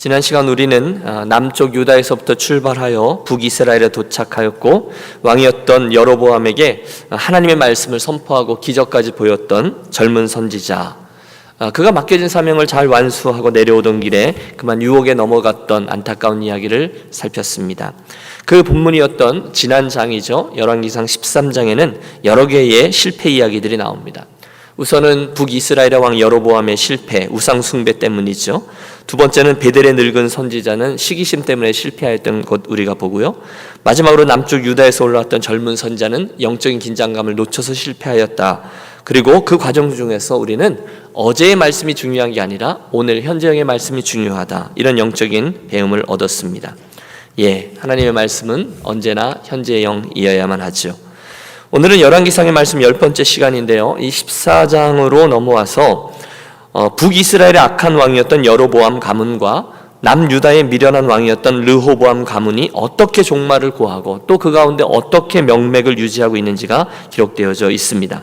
지난 시간 우리는 남쪽 유다에서부터 출발하여 북이스라엘에 도착하였고 왕이었던 여로보암에게 하나님의 말씀을 선포하고 기적까지 보였던 젊은 선지자, 그가 맡겨진 사명을 잘 완수하고 내려오던 길에 그만 유혹에 넘어갔던 안타까운 이야기를 살폈습니다. 그 본문이었던 지난 장이죠. 열왕기상 13장에는 여러 개의 실패 이야기들이 나옵니다. 우선은 북이스라엘의 왕 여로보암의 실패, 우상 숭배 때문이죠. 두 번째는 베델의 늙은 선지자는 시기심 때문에 실패하였던 것 우리가 보고요. 마지막으로 남쪽 유다에서 올라왔던 젊은 선지자는 영적인 긴장감을 놓쳐서 실패하였다. 그리고 그 과정 중에서 우리는 어제의 말씀이 중요한 게 아니라 오늘 현재형의 말씀이 중요하다, 이런 영적인 배움을 얻었습니다. 하나님의 말씀은 언제나 현재형이어야만 하죠. 오늘은 열왕기상의 말씀 10번째 시간인데요, 이 14장으로 넘어와서 북이스라엘의 악한 왕이었던 여로보암 가문과 남유다의 미련한 왕이었던 르호보암 가문이 어떻게 종말을 고하고 또 그 가운데 어떻게 명맥을 유지하고 있는지가 기록되어져 있습니다.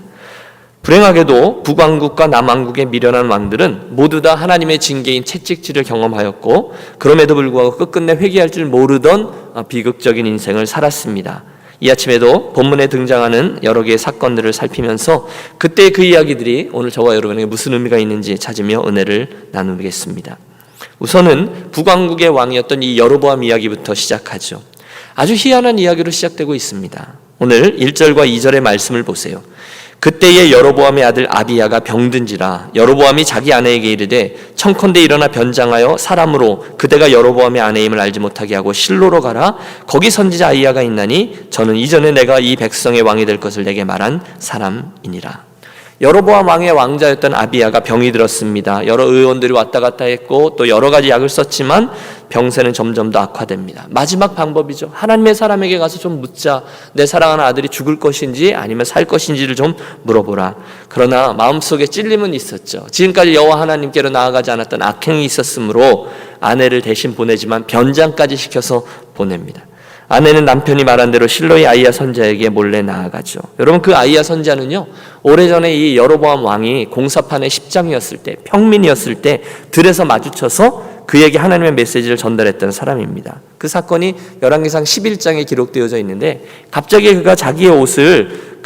불행하게도 북왕국과 남왕국의 미련한 왕들은 모두 다 하나님의 징계인 채찍질을 경험하였고, 그럼에도 불구하고 끝끝내 회개할 줄 모르던 비극적인 인생을 살았습니다. 이 아침에도 본문에 등장하는 여러 개의 사건들을 살피면서 그때의 그 이야기들이 오늘 저와 여러분에게 무슨 의미가 있는지 찾으며 은혜를 나누겠습니다. 우선은 북왕국의 왕이었던 이 여로보암 이야기부터 시작하죠. 아주 희한한 이야기로 시작되고 있습니다. 오늘 1절과 2절의 말씀을 보세요. 그때의 여로보암의 아들 아비야가 병든지라 여로보암이 자기 아내에게 이르되 청컨대 일어나 변장하여 사람으로 그대가 여로보암의 아내임을 알지 못하게 하고 실로로 가라. 거기 선지자 아히야가 있나니 저는 이전에 내가 이 백성의 왕이 될 것을 내게 말한 사람이니라. 여로보암 왕의 왕자였던 아비야가 병이 들었습니다. 여러 의원들이 왔다 갔다 했고 또 여러 가지 약을 썼지만 병세는 점점 더 악화됩니다. 마지막 방법이죠. 하나님의 사람에게 가서 좀 묻자. 내 사랑하는 아들이 죽을 것인지 아니면 살 것인지를 좀 물어보라. 그러나 마음속에 찔림은 있었죠. 지금까지 여호와 하나님께로 나아가지 않았던 악행이 있었으므로 아내를 대신 보내지만 변장까지 시켜서 보냅니다. 아내는 남편이 말한 대로 실로의 아히야 선지자에게 몰래 나아가죠. 여러분, 그 아히야 선지자는요, 오래전에 이 여로보암 왕이 공사판의 십장이었을 때, 평민이었을 때 들에서 마주쳐서 그에게 하나님의 메시지를 전달했던 사람입니다. 그 사건이 열왕기상 11장에 기록되어져 있는데, 갑자기 그가 자기의 옷을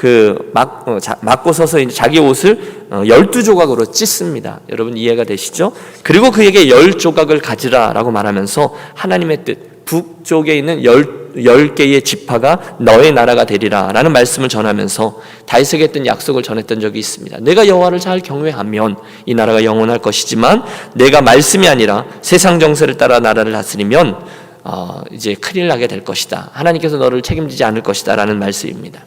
맞고 서서 이제 자기 옷을 12조각으로 찢습니다. 여러분 이해가 되시죠? 그리고 그에게 10조각을 가지라라고 말하면서 하나님의 뜻, 북쪽에 있는 10개의 지파가 너의 나라가 되리라 라는 말씀을 전하면서 다윗에게 했던 약속을 전했던 적이 있습니다. 내가 여호와를 잘 경외하면 이 나라가 영원할 것이지만 내가 말씀이 아니라 세상 정세를 따라 나라를 다스리면 이제 큰일 나게 될 것이다. 하나님께서 너를 책임지지 않을 것이다 라는 말씀입니다.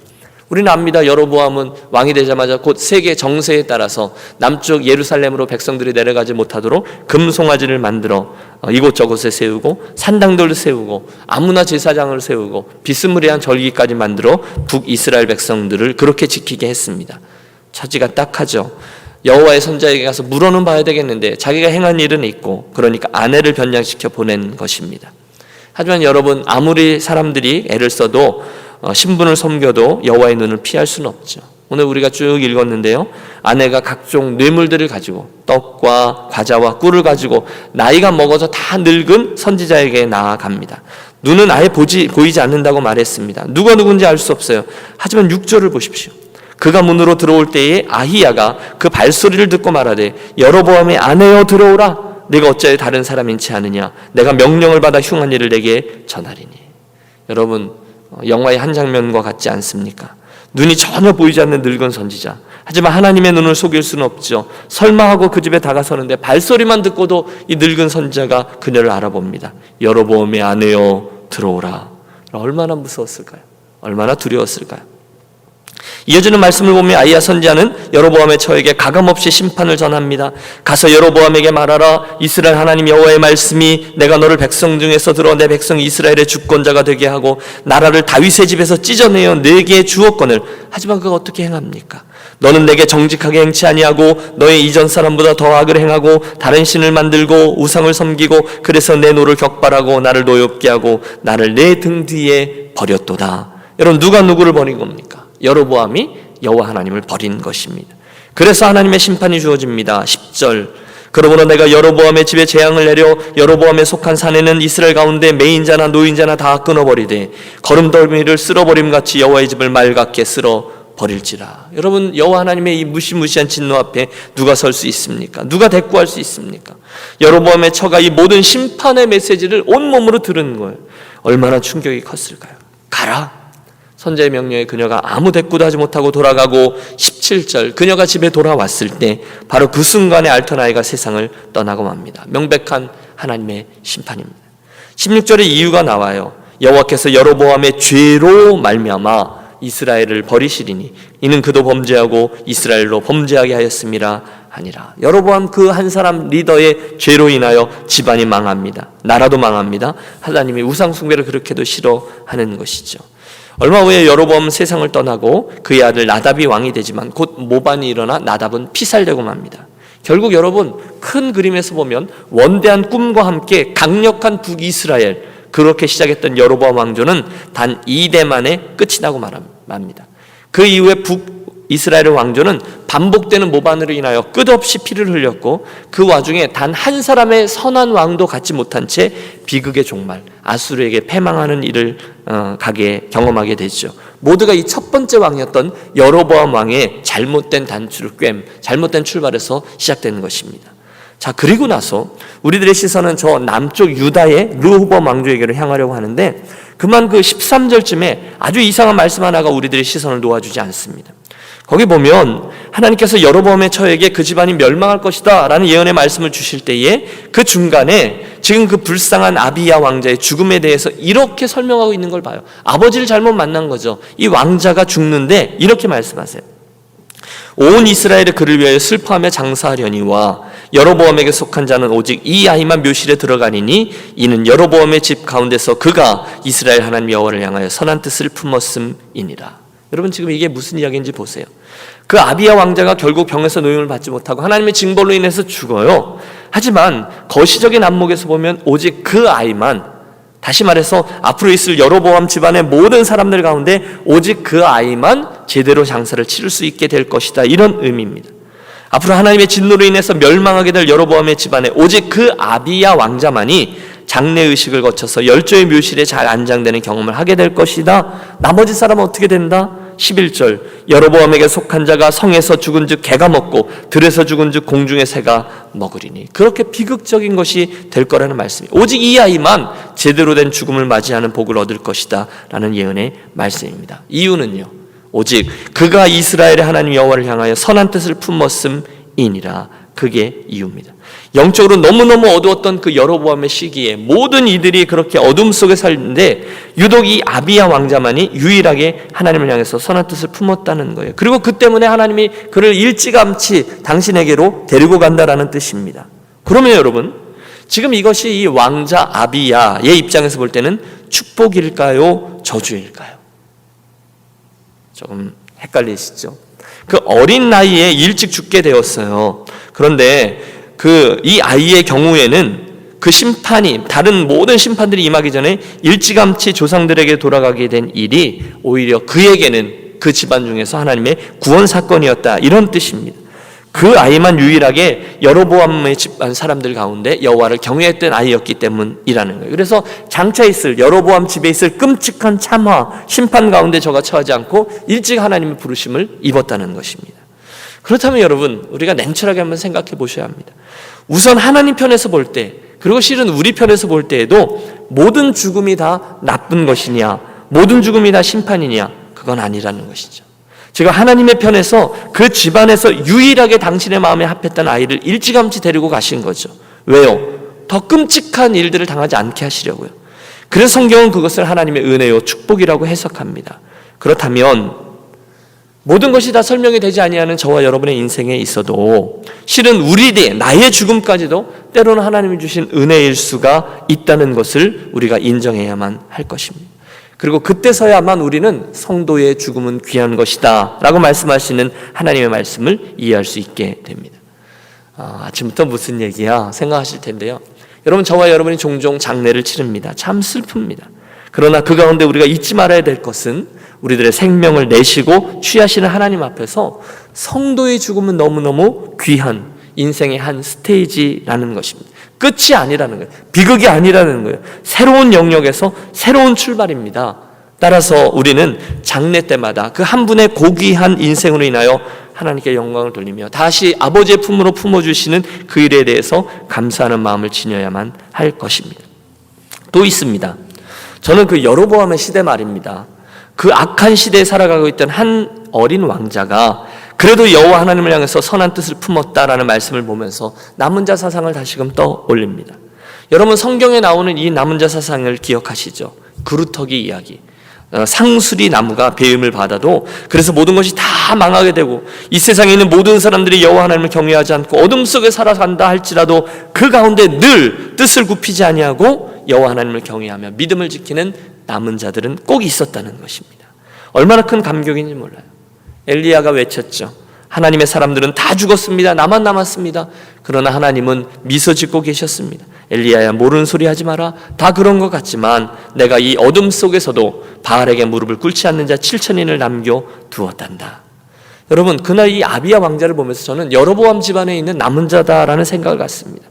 우리는 압니다. 여로보암은 왕이 되자마자 곧 세계 정세에 따라서 남쪽 예루살렘으로 백성들이 내려가지 못하도록 금송아지를 만들어 이곳저곳에 세우고 산당들을 세우고 아무나 제사장을 세우고 비스무리한 절기까지 만들어 북이스라엘 백성들을 그렇게 지키게 했습니다. 처지가 딱하죠. 여호와의 선지자에게 가서 물어는 봐야 되겠는데 자기가 행한 일은 있고, 그러니까 아내를 변장시켜 보낸 것입니다. 하지만 여러분, 아무리 사람들이 애를 써도 신분을 섬겨도 여호와의 눈을 피할 수는 없죠. 오늘 우리가 쭉 읽었는데요, 아내가 각종 뇌물들을 가지고 떡과 과자와 꿀을 가지고 나이가 먹어서 다 늙은 선지자에게 나아갑니다. 눈은 아예 보이지 않는다고 말했습니다. 누가 누군지 알 수 없어요. 하지만 6절을 보십시오. 그가 문으로 들어올 때에 아히야가 그 발소리를 듣고 말하되 여로보암의 아내여 들어오라. 네가 어찌하여 다른 사람인지 아느냐. 내가 명령을 받아 흉한 일을 내게 전하리니. 여러분, 영화의 한 장면과 같지 않습니까? 눈이 전혀 보이지 않는 늙은 선지자. 하지만 하나님의 눈을 속일 수는 없죠. 설마 하고 그 집에 다가서는데 발소리만 듣고도 이 늙은 선지자가 그녀를 알아봅니다. 여로보암의 아내여 들어오라. 얼마나 무서웠을까요? 얼마나 두려웠을까요? 이어지는 말씀을 보면 아히야 선지자는 여로보암의 처에게 가감없이 심판을 전합니다. 가서 여로보암에게 말하라. 이스라엘 하나님 여호와의 말씀이 내가 너를 백성 중에서 들어 내 백성 이스라엘의 주권자가 되게 하고 나라를 다윗의 집에서 찢어내어 내게 주었거늘. 하지만 그가 어떻게 행합니까? 너는 내게 정직하게 행치 아니하고 너의 이전 사람보다 더 악을 행하고 다른 신을 만들고 우상을 섬기고 그래서 내 노를 격발하고 나를 노엽게 하고 나를 내 등 뒤에 버렸도다. 여러분, 누가 누구를 버린 겁니까? 여로보암이 여호와 하나님을 버린 것입니다. 그래서 하나님의 심판이 주어집니다. 10절, 그러므로 내가 여로보암의 집에 재앙을 내려 여로보암에 속한 사내는 이스라엘 가운데 매인자나 노인자나 다 끊어버리되 거름더미를 쓸어버림같이 여호와의 집을 맑게 쓸어버릴지라. 여러분, 여호와 하나님의 이 무시무시한 진노 앞에 누가 설 수 있습니까? 누가 대꾸할 수 있습니까? 여로보암의 처가 이 모든 심판의 메시지를 온몸으로 들은 거예요. 얼마나 충격이 컸을까요? 가라. 선제의 명령에 그녀가 아무 대꾸도 하지 못하고 돌아가고 17절 그녀가 집에 돌아왔을 때 바로 그 순간에 앓던 아이가 세상을 떠나고 맙니다. 명백한 하나님의 심판입니다. 16절에 이유가 나와요. 여호와께서 여로보암의 죄로 말미암아 이스라엘을 버리시리니 이는 그도 범죄하고 이스라엘로 범죄하게 하였음이라 하니라. 여로보암 그 한 사람 리더의 죄로 인하여 집안이 망합니다. 나라도 망합니다. 하나님이 우상 숭배를 그렇게도 싫어하는 것이죠. 얼마 후에 여로보암은 세상을 떠나고 그의 아들 나답이 왕이 되지만 곧 모반이 일어나 나답은 피살되고 맙니다. 결국 여러분, 큰 그림에서 보면 원대한 꿈과 함께 강력한 북이스라엘, 그렇게 시작했던 여로보암 왕조는 단 2대 만에 끝이 나고 맙니다. 그 이후에 북이스라엘 왕조는 반복되는 모반으로 인하여 끝없이 피를 흘렸고 그 와중에 단 한 사람의 선한 왕도 갖지 못한 채 비극의 종말, 아수르에게 패망하는 일을 경험하게 되죠. 모두가 이 첫 번째 왕이었던 여로보암 왕의 잘못된 잘못된 출발에서 시작되는 것입니다. 자, 그리고 나서 우리들의 시선은 저 남쪽 유다의 르호보암 왕조에게로 향하려고 하는데 그만 그 13절쯤에 아주 이상한 말씀 하나가 우리들의 시선을 놓아주지 않습니다. 거기 보면 하나님께서 여로보암의 처에게 그 집안이 멸망할 것이다 라는 예언의 말씀을 주실 때에 그 중간에 지금 그 불쌍한 아비야 왕자의 죽음에 대해서 이렇게 설명하고 있는 걸 봐요. 아버지를 잘못 만난 거죠. 이 왕자가 죽는데 이렇게 말씀하세요. 온 이스라엘이 그를 위하여 슬퍼하며 장사하려니와 여로보암에게 속한 자는 오직 이 아이만 묘실에 들어가니니 이는 여로보암의 집 가운데서 그가 이스라엘 하나님 여호와를 향하여 선한 뜻을 품었음이니라. 여러분, 지금 이게 무슨 이야기인지 보세요. 그 아비야 왕자가 결국 병에서 노임을 받지 못하고 하나님의 징벌로 인해서 죽어요. 하지만 거시적인 안목에서 보면 오직 그 아이만, 다시 말해서 앞으로 있을 여로보암 집안의 모든 사람들 가운데 오직 그 아이만 제대로 장사를 치를 수 있게 될 것이다, 이런 의미입니다. 앞으로 하나님의 진노로 인해서 멸망하게 될 여로보암의 집안에 오직 그 아비야 왕자만이 장례의식을 거쳐서 열조의 묘실에 잘 안장되는 경험을 하게 될 것이다. 나머지 사람은 어떻게 된다? 11절 여로보암에게 속한 자가 성에서 죽은 즉 개가 먹고 들에서 죽은 즉 공중의 새가 먹으리니. 그렇게 비극적인 것이 될 거라는 말씀이에요. 오직 이 아이만 제대로 된 죽음을 맞이하는 복을 얻을 것이다 라는 예언의 말씀입니다. 이유는요, 오직 그가 이스라엘의 하나님 여호와를 향하여 선한 뜻을 품었음이니라. 그게 이유입니다. 영적으로 너무너무 어두웠던 그 여로보암의 시기에 모든 이들이 그렇게 어둠 속에 살는데 유독 이 아비야 왕자만이 유일하게 하나님을 향해서 선한 뜻을 품었다는 거예요. 그리고 그 때문에 하나님이 그를 일찌감치 당신에게로 데리고 간다라는 뜻입니다. 그러면 여러분, 지금 이것이 이 왕자 아비야의 입장에서 볼 때는 축복일까요? 저주일까요? 조금 헷갈리시죠? 그 어린 나이에 일찍 죽게 되었어요. 그런데 이 아이의 경우에는 그 심판이, 다른 모든 심판들이 임하기 전에 일찌감치 조상들에게 돌아가게 된 일이 오히려 그에게는 그 집안 중에서 하나님의 구원 사건이었다, 이런 뜻입니다. 그 아이만 유일하게 여로보암의 집안 사람들 가운데 여호와를 경외했던 아이였기 때문이라는 거예요. 그래서 장차 있을 여로보암 집에 있을 끔찍한 참화, 심판 가운데 저가 처하지 않고 일찍 하나님의 부르심을 입었다는 것입니다. 그렇다면 여러분, 우리가 냉철하게 한번 생각해 보셔야 합니다. 우선 하나님 편에서 볼 때, 그리고 실은 우리 편에서 볼 때에도 모든 죽음이 다 나쁜 것이냐, 모든 죽음이 다 심판이냐, 그건 아니라는 것이죠. 제가 하나님의 편에서 그 집안에서 유일하게 당신의 마음에 합했던 아이를 일찌감치 데리고 가신 거죠. 왜요? 더 끔찍한 일들을 당하지 않게 하시려고요. 그래서 성경은 그것을 하나님의 은혜요 축복이라고 해석합니다. 그렇다면 모든 것이 다 설명이 되지 아니하는 저와 여러분의 인생에 있어도 실은 나의 죽음까지도 때로는 하나님이 주신 은혜일 수가 있다는 것을 우리가 인정해야만 할 것입니다. 그리고 그때서야만 우리는 성도의 죽음은 귀한 것이다 라고 말씀하시는 하나님의 말씀을 이해할 수 있게 됩니다. 아침부터 무슨 얘기야 생각하실 텐데요. 여러분, 저와 여러분이 종종 장례를 치릅니다. 참 슬픕니다. 그러나 그 가운데 우리가 잊지 말아야 될 것은 우리들의 생명을 내시고 취하시는 하나님 앞에서 성도의 죽음은 너무너무 귀한, 인생의 한 스테이지라는 것입니다. 끝이 아니라는 거예요. 비극이 아니라는 거예요. 새로운 영역에서 새로운 출발입니다. 따라서 우리는 장래 때마다 그 한 분의 고귀한 인생으로 인하여 하나님께 영광을 돌리며 다시 아버지의 품으로 품어주시는 그 일에 대해서 감사하는 마음을 지녀야만 할 것입니다. 또 있습니다. 저는 그 여로보암의 시대 말입니다. 그 악한 시대에 살아가고 있던 한 어린 왕자가 그래도 여호와 하나님을 향해서 선한 뜻을 품었다라는 말씀을 보면서 남은 자 사상을 다시금 떠올립니다. 여러분, 성경에 나오는 이 남은 자 사상을 기억하시죠? 그루터기 이야기. 상수리 나무가 배임을 받아도 그래서 모든 것이 다 망하게 되고 이 세상에 있는 모든 사람들이 여호와 하나님을 경외하지 않고 어둠 속에 살아간다 할지라도 그 가운데 늘 뜻을 굽히지 아니하고 여호와 하나님을 경외하며 믿음을 지키는 남은 자들은 꼭 있었다는 것입니다. 얼마나 큰 감격인지 몰라요. 엘리야가 외쳤죠. 하나님의 사람들은 다 죽었습니다. 나만 남았습니다. 그러나 하나님은 미소 짓고 계셨습니다. 엘리야야, 모르는 소리 하지 마라. 다 그런 것 같지만 내가 이 어둠 속에서도 바알에게 무릎을 꿇지 않는 자 7천인을 남겨두었단다. 여러분, 그날 이 아비야 왕자를 보면서 저는 여로보암 집안에 있는 남은 자다라는 생각을 갖습니다.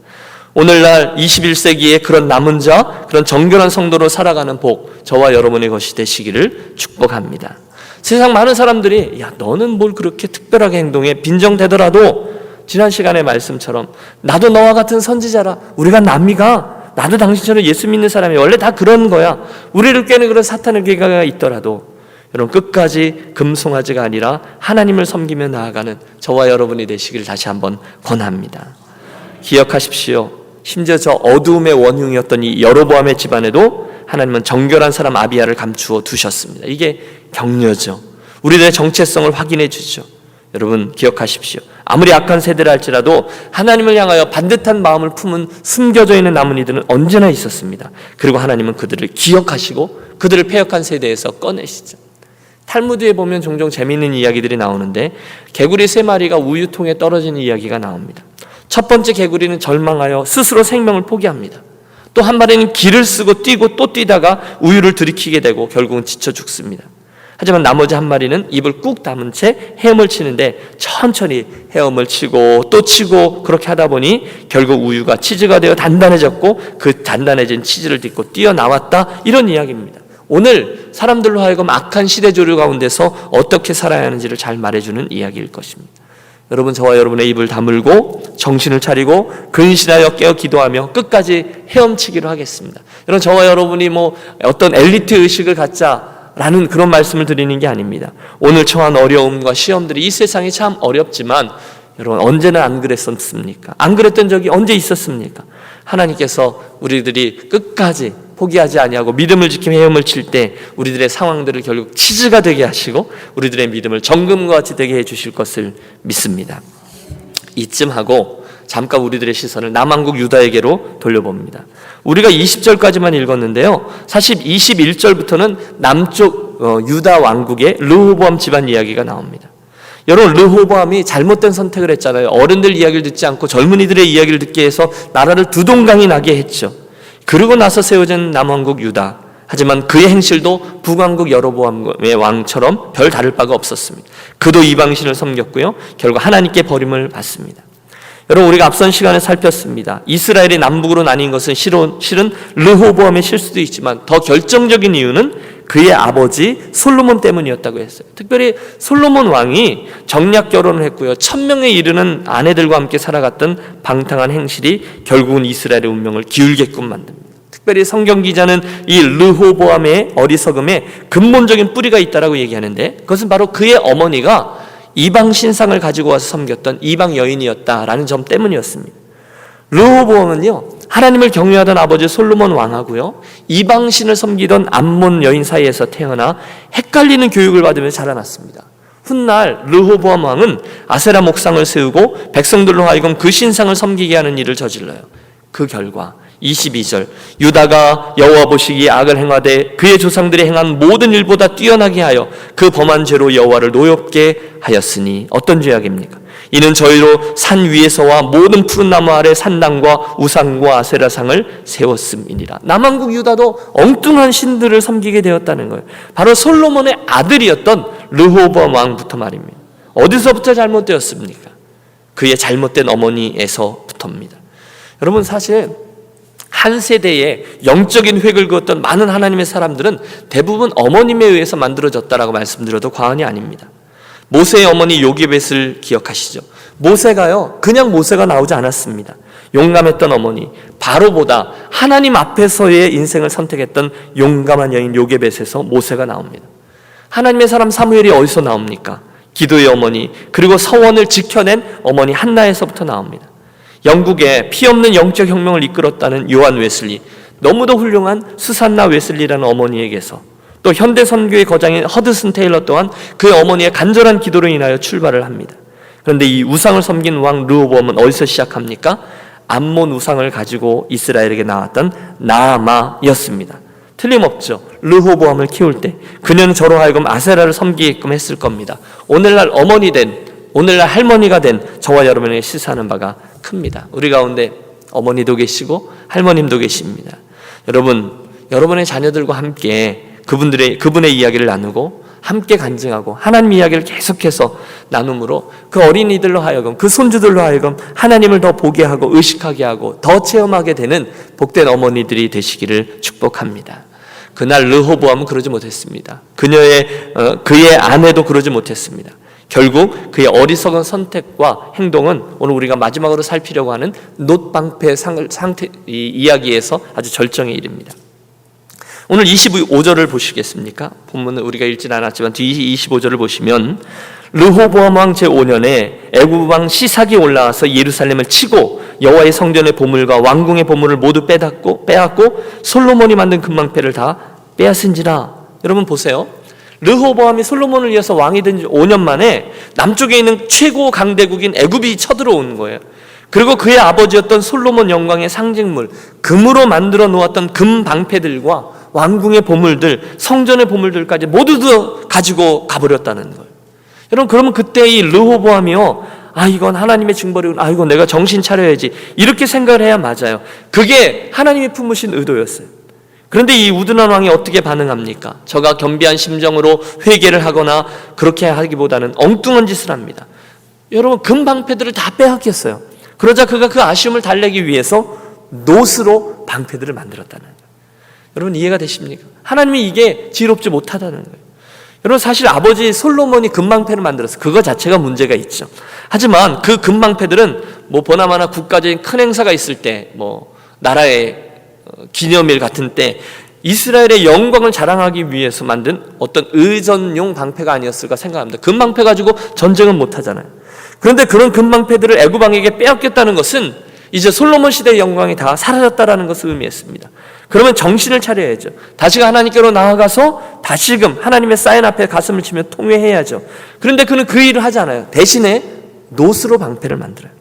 오늘날 21세기에 그런 남은 자, 그런 정결한 성도로 살아가는 복, 저와 여러분의 것이 되시기를 축복합니다. 세상 많은 사람들이 야, 너는 뭘 그렇게 특별하게 행동해? 빈정대더라도 지난 시간의 말씀처럼 나도 너와 같은 선지자라. 우리가 남미가 나도 당신처럼 예수 믿는 사람이 원래 다 그런 거야. 우리를 꿰는 그런 사탄의 계가가 있더라도 여러분, 끝까지 금송아지가 아니라 하나님을 섬기며 나아가는 저와 여러분이 되시기를 다시 한번 권합니다. 기억하십시오. 심지어 저 어두움의 원흉이었던 이 여로보암의 집안에도 하나님은 정결한 사람 아비야를 감추어 두셨습니다. 이게 격려죠. 우리들의 정체성을 확인해 주죠. 여러분, 기억하십시오. 아무리 악한 세대라 할지라도 하나님을 향하여 반듯한 마음을 품은 숨겨져 있는 남은 이들은 언제나 있었습니다. 그리고 하나님은 그들을 기억하시고 그들을 패역한 세대에서 꺼내시죠. 탈무드에 보면 종종 재미있는 이야기들이 나오는데 개구리 3마리가 우유통에 떨어지는 이야기가 나옵니다. 첫 번째 개구리는 절망하여 스스로 생명을 포기합니다. 또 한 마리는 기를 쓰고 뛰고 또 뛰다가 우유를 들이키게 되고 결국은 지쳐 죽습니다. 하지만 나머지 한 마리는 입을 꾹 다문 채 헤엄을 치는데 천천히 헤엄을 치고 또 치고 그렇게 하다 보니 결국 우유가 치즈가 되어 단단해졌고 그 단단해진 치즈를 딛고 뛰어나왔다, 이런 이야기입니다. 오늘 사람들로 하여금 악한 시대 조류 가운데서 어떻게 살아야 하는지를 잘 말해주는 이야기일 것입니다. 여러분, 저와 여러분의 입을 다물고 정신을 차리고 근신하여 깨어 기도하며 끝까지 헤엄치기로 하겠습니다. 여러분, 저와 여러분이 어떤 엘리트 의식을 갖자라는 그런 말씀을 드리는 게 아닙니다. 오늘 처한 어려움과 시험들이 이 세상이 참 어렵지만 여러분, 언제나 안 그랬었습니까? 안 그랬던 적이 언제 있었습니까? 하나님께서 우리들이 끝까지 포기하지 아니하고 믿음을 지키며 헤엄을 칠 때 우리들의 상황들을 결국 치즈가 되게 하시고 우리들의 믿음을 정금과 같이 되게 해주실 것을 믿습니다. 이쯤 하고 잠깐 우리들의 시선을 남왕국 유다에게로 돌려봅니다. 우리가 20절까지만 읽었는데요, 사실 21절부터는 남쪽 유다 왕국의 르호보암 집안 이야기가 나옵니다. 여러분, 르호보암이 잘못된 선택을 했잖아요. 어른들 이야기를 듣지 않고 젊은이들의 이야기를 듣게 해서 나라를 두동강이 나게 했죠. 그러고 나서 세워진 남왕국 유다. 하지만 그의 행실도 북왕국 여로보암의 왕처럼 별 다를 바가 없었습니다. 그도 이방신을 섬겼고요, 결국 하나님께 버림을 받습니다. 여러분, 우리가 앞선 시간에 살폈습니다. 이스라엘이 남북으로 나뉜 것은 실은 르호보암의 실수도 있지만 더 결정적인 이유는 그의 아버지 솔로몬 때문이었다고 했어요. 특별히 솔로몬 왕이 정략 결혼을 했고요, 1000명에 이르는 아내들과 함께 살아갔던 방탕한 행실이 결국은 이스라엘의 운명을 기울게끔 만듭니다. 특별히 성경 기자는 이 르호보암의 어리석음에 근본적인 뿌리가 있다라고 얘기하는데 그것은 바로 그의 어머니가 이방 신상을 가지고 와서 섬겼던 이방 여인이었다라는 점 때문이었습니다. 르호보암은요, 하나님을 경외하던 아버지 솔로몬 왕하고요, 이방신을 섬기던 암몬 여인 사이에서 태어나 헷갈리는 교육을 받으면서 자라났습니다. 훗날 르호보암 왕은 아세라 목상을 세우고 백성들로 하여금 그 신상을 섬기게 하는 일을 저질러요. 그 결과 22절, 유다가 여호와 보시기에 악을 행하되 그의 조상들이 행한 모든 일보다 뛰어나게 하여 그 범한 죄로 여호와를 노엽게 하였으니, 어떤 죄악입니까? 이는 저희로 산 위에서와 모든 푸른 나무 아래 산당과 우상과 아세라상을 세웠음이니라. 남왕국 유다도 엉뚱한 신들을 섬기게 되었다는 거예요. 바로 솔로몬의 아들이었던 르호보암 왕부터 말입니다. 어디서부터 잘못되었습니까? 그의 잘못된 어머니에서부터입니다. 여러분, 사실 한 세대에 영적인 획을 그었던 많은 하나님의 사람들은 대부분 어머님에 의해서 만들어졌다라고 말씀드려도 과언이 아닙니다. 모세의 어머니 요게벳을 기억하시죠? 모세가요, 그냥 모세가 나오지 않았습니다. 용감했던 어머니, 바로보다 하나님 앞에서의 인생을 선택했던 용감한 여인 요게벳에서 모세가 나옵니다. 하나님의 사람 사무엘이 어디서 나옵니까? 기도의 어머니, 그리고 서원을 지켜낸 어머니 한나에서부터 나옵니다. 영국에 피 없는 영적 혁명을 이끌었다는 요한 웨슬리, 너무도 훌륭한 수산나 웨슬리라는 어머니에게서, 또 현대 선교의 거장인 허드슨 테일러 또한 그의 어머니의 간절한 기도로 인하여 출발을 합니다. 그런데 이 우상을 섬긴 왕 르호보암은 어디서 시작합니까? 암몬 우상을 가지고 이스라엘에게 나왔던 나아마였습니다. 틀림없죠. 르호보암을 키울 때 그녀는 저로 하여금 아세라를 섬기게끔 했을 겁니다. 오늘날 어머니 된, 오늘날 할머니가 된 저와 여러분에게 시사하는 바가 큽니다. 우리 가운데 어머니도 계시고 할머님도 계십니다. 여러분의 자녀들과 함께 그분의 이야기를 나누고 함께 간증하고 하나님 이야기를 계속해서 나눔으로 그 어린이들로 하여금, 그 손주들로 하여금 하나님을 더 보게 하고 의식하게 하고 더 체험하게 되는 복된 어머니들이 되시기를 축복합니다. 그날 르호보암은 그러지 못했습니다. 그의 아내도 그러지 못했습니다. 결국 그의 어리석은 선택과 행동은 오늘 우리가 마지막으로 살피려고 하는 놋방패 이야기에서 아주 절정에 이릅니다. 오늘 25절을 보시겠습니까? 본문은 우리가 읽진 않았지만 뒤 25절을 보시면 르호보암 왕 제5년에 애굽 왕 시삭이 올라와서 예루살렘을 치고 여호와의 성전의 보물과 왕궁의 보물을 모두 빼앗고 솔로몬이 만든 금방패를 다 빼앗은지라. 여러분 보세요. 르호보암이 솔로몬을 이어서 왕이 된 지 5년 만에 남쪽에 있는 최고 강대국인 애굽이 쳐들어오는 거예요. 그리고 그의 아버지였던 솔로몬 영광의 상징물, 금으로 만들어 놓았던 금 방패들과 왕궁의 보물들, 성전의 보물들까지 모두 가지고 가버렸다는 거예요. 여러분, 그러면 그때 이 르호보암이요, 이건 하나님의 징벌이구나, 이건 내가 정신 차려야지, 이렇게 생각을 해야 맞아요. 그게 하나님이 품으신 의도였어요. 그런데 이 우둔한 왕이 어떻게 반응합니까? 저가 겸비한 심정으로 회개를 하거나 그렇게 하기보다는 엉뚱한 짓을 합니다. 여러분, 금 방패들을 다 빼앗겼어요. 그러자 그가 그 아쉬움을 달래기 위해서 놋으로 방패들을 만들었다는 거예요. 여러분, 이해가 되십니까? 하나님이 이게 지혜롭지 못하다는 거예요. 여러분, 사실 아버지 솔로몬이 금방패를 만들었어요. 그거 자체가 문제가 있죠. 하지만 그 금방패들은 보나마나 국가적인 큰 행사가 있을 때, 나라의 기념일 같은 때 이스라엘의 영광을 자랑하기 위해서 만든 어떤 의전용 방패가 아니었을까 생각합니다. 금방패 가지고 전쟁은 못하잖아요. 그런데 그런 금방패들을 애굽 왕에게 빼앗겼다는 것은 이제 솔로몬 시대의 영광이 다 사라졌다라는 것을 의미했습니다. 그러면 정신을 차려야죠. 다시금 하나님께로 나아가서 다시금 하나님의 사인 앞에 가슴을 치며 통회해야죠. 그런데 그는 그 일을 하지 않아요. 대신에 놋으로 방패를 만들어요.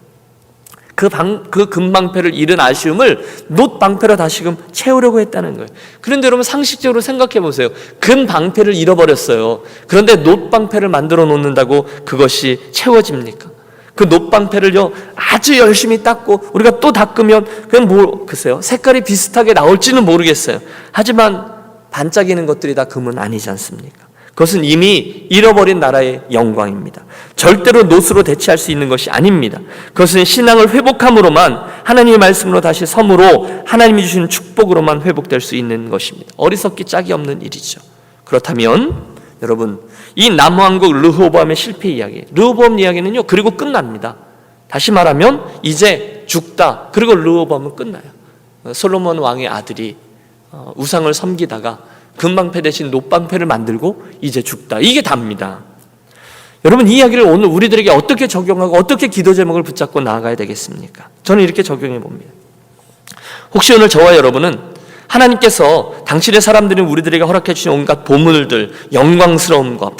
그 금방패를 잃은 아쉬움을 놋 방패로 다시금 채우려고 했다는 거예요. 그런데 여러분, 상식적으로 생각해 보세요. 금 방패를 잃어버렸어요. 그런데 놋 방패를 만들어 놓는다고 그것이 채워집니까? 그 놋 방패를요, 아주 열심히 닦고 우리가 또 닦으면 그냥 글쎄요, 색깔이 비슷하게 나올지는 모르겠어요. 하지만 반짝이는 것들이 다 금은 아니지 않습니까? 그것은 이미 잃어버린 나라의 영광입니다. 절대로 놋으로 대체할 수 있는 것이 아닙니다. 그것은 신앙을 회복함으로만, 하나님의 말씀으로 다시 섬으로 하나님이 주시는 축복으로만 회복될 수 있는 것입니다. 어리석기 짝이 없는 일이죠. 그렇다면 여러분, 이 남왕국 르호보암의 실패 이야기, 르호보암 이야기는요, 그리고 끝납니다. 다시 말하면 이제 죽다, 그리고 르호보암은 끝나요. 솔로몬 왕의 아들이 우상을 섬기다가 금방패 대신 놋방패를 만들고 이제 죽다, 이게 답니다. 여러분, 이 이야기를 오늘 우리들에게 어떻게 적용하고 어떻게 기도 제목을 붙잡고 나아가야 되겠습니까? 저는 이렇게 적용해 봅니다. 혹시 오늘 저와 여러분은 하나님께서 당신의 사람들이 우리들에게 허락해 주신 온갖 보물들, 영광스러움과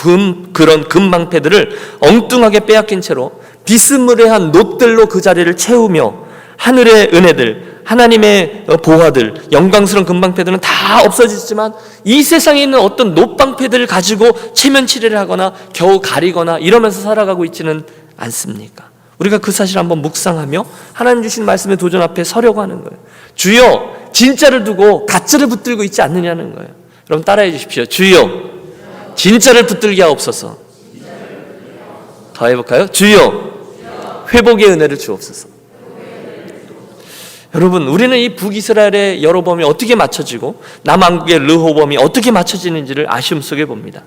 그런 금방패들을 엉뚱하게 빼앗긴 채로 비스무리한 놋들로 그 자리를 채우며 하늘의 은혜들, 하나님의 보화들, 영광스러운 금방패들은 다 없어지지만 이 세상에 있는 어떤 놋방패들을 가지고 체면치레를 하거나 겨우 가리거나 이러면서 살아가고 있지는 않습니까? 우리가 그 사실을 한번 묵상하며 하나님 주신 말씀의 도전 앞에 서려고 하는 거예요. 주여, 진짜를 두고 가짜를 붙들고 있지 않느냐는 거예요. 여러분, 따라해 주십시오. 주여, 진짜를 붙들게 하옵소서. 더 해볼까요? 주여, 회복의 은혜를 주옵소서. 여러분, 우리는 이 북이스라엘의 여로보암이 어떻게 맞춰지고 남왕국의 르호보암이 어떻게 맞춰지는지를 아쉬움 속에 봅니다.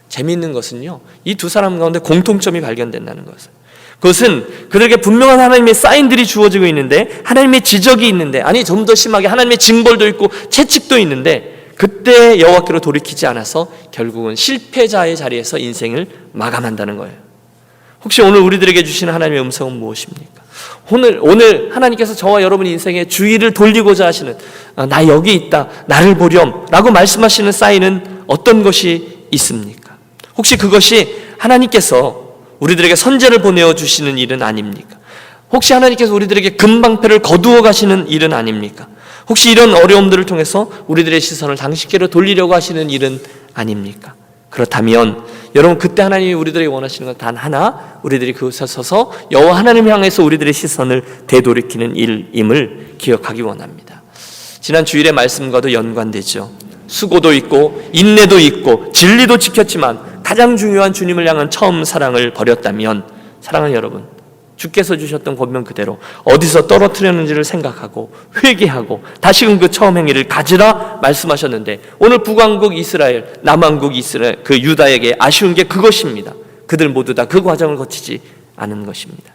재미있는 것은요, 이 두 사람 가운데 공통점이 발견된다는 것을. 그것은 그들에게 분명한 하나님의 사인들이 주어지고 있는데, 하나님의 지적이 있는데, 아니 좀 더 심하게 하나님의 징벌도 있고 채찍도 있는데, 그때 여호와께로 돌이키지 않아서 결국은 실패자의 자리에서 인생을 마감한다는 거예요. 혹시 오늘 우리들에게 주시는 하나님의 음성은 무엇입니까? 오늘 하나님께서 저와 여러분 인생의 주의를 돌리고자 하시는, 나 여기 있다, 나를 보렴 라고 말씀하시는 사인은 어떤 것이 있습니까? 혹시 그것이 하나님께서 우리들에게 선제를 보내어 주시는 일은 아닙니까? 혹시 하나님께서 우리들에게 금방패를 거두어 가시는 일은 아닙니까? 혹시 이런 어려움들을 통해서 우리들의 시선을 당신께로 돌리려고 하시는 일은 아닙니까? 그렇다면 여러분, 그때 하나님이 우리들에게 원하시는 건 단 하나, 우리들이 그곳에 서서 여호와 하나님 향해서 우리들의 시선을 되돌이키는 일임을 기억하기 원합니다. 지난 주일의 말씀과도 연관되죠. 수고도 있고 인내도 있고 진리도 지켰지만 가장 중요한 주님을 향한 처음 사랑을 버렸다면, 사랑하는 여러분, 주께서 주셨던 권면 그대로 어디서 떨어뜨렸는지를 생각하고 회개하고 다시금 그 처음 행위를 가지라 말씀하셨는데, 오늘 북왕국 이스라엘, 남왕국 이스라엘, 그 유다에게 아쉬운 게 그것입니다. 그들 모두 다 그 과정을 거치지 않은 것입니다.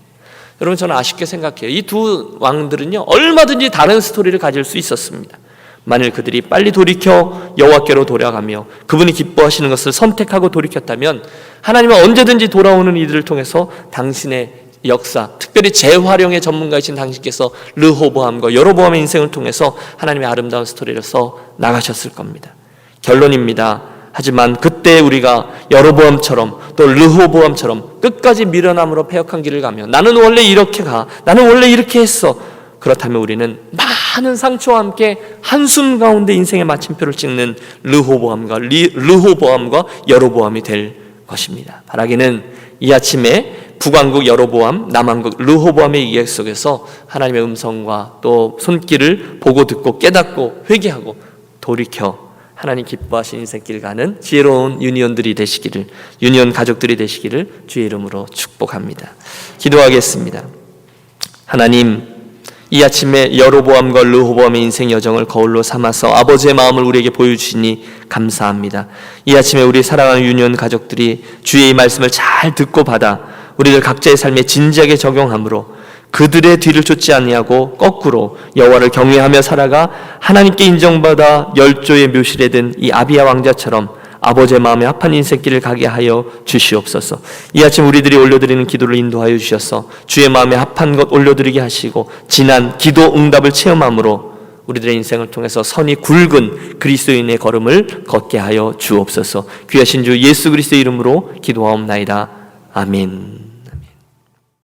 여러분, 저는 아쉽게 생각해요. 이 두 왕들은요, 얼마든지 다른 스토리를 가질 수 있었습니다. 만일 그들이 빨리 돌이켜 여호와께로 돌아가며 그분이 기뻐하시는 것을 선택하고 돌이켰다면, 하나님은 언제든지 돌아오는 이들을 통해서 당신의 역사, 특별히 재활용의 전문가이신 당신께서 르호보암과 여로보암의 인생을 통해서 하나님의 아름다운 스토리를 써 나가셨을 겁니다. 결론입니다. 하지만 그때 우리가 여로보암처럼 또 르호보암처럼 끝까지 미련함으로 패역한 길을 가며 나는 원래 이렇게 가, 나는 원래 이렇게 했어, 그렇다면 우리는 많은 상처와 함께 한숨 가운데 인생의 마침표를 찍는 르호보암과 여로보암이 될 것입니다. 바라기는 이 아침에 북왕국 여로보암, 남왕국 르호보암의 이야기 속에서 하나님의 음성과 또 손길을 보고 듣고 깨닫고 회개하고 돌이켜 하나님 기뻐하신 인생길 가는 지혜로운 유니온들이 되시기를, 유니온 가족들이 되시기를 주의 이름으로 축복합니다. 기도하겠습니다. 하나님, 이 아침에 여로보암과 르호보암의 인생 여정을 거울로 삼아서 아버지의 마음을 우리에게 보여주시니 감사합니다. 이 아침에 우리 사랑하는 유니온 가족들이 주의 이 말씀을 잘 듣고 받아 우리들 각자의 삶에 진지하게 적용함으로 그들의 뒤를 쫓지 아니하고 거꾸로 여호와를 경외하며 살아가 하나님께 인정받아 열조의 묘실에 든 이 아비야 왕자처럼 아버지의 마음에 합한 인생길을 가게 하여 주시옵소서. 이 아침 우리들이 올려드리는 기도를 인도하여 주셔서 주의 마음에 합한 것 올려드리게 하시고 지난 기도 응답을 체험함으로 우리들의 인생을 통해서 선이 굵은 그리스도인의 걸음을 걷게 하여 주옵소서. 귀하신 주 예수 그리스도의 이름으로 기도하옵나이다. 아멘.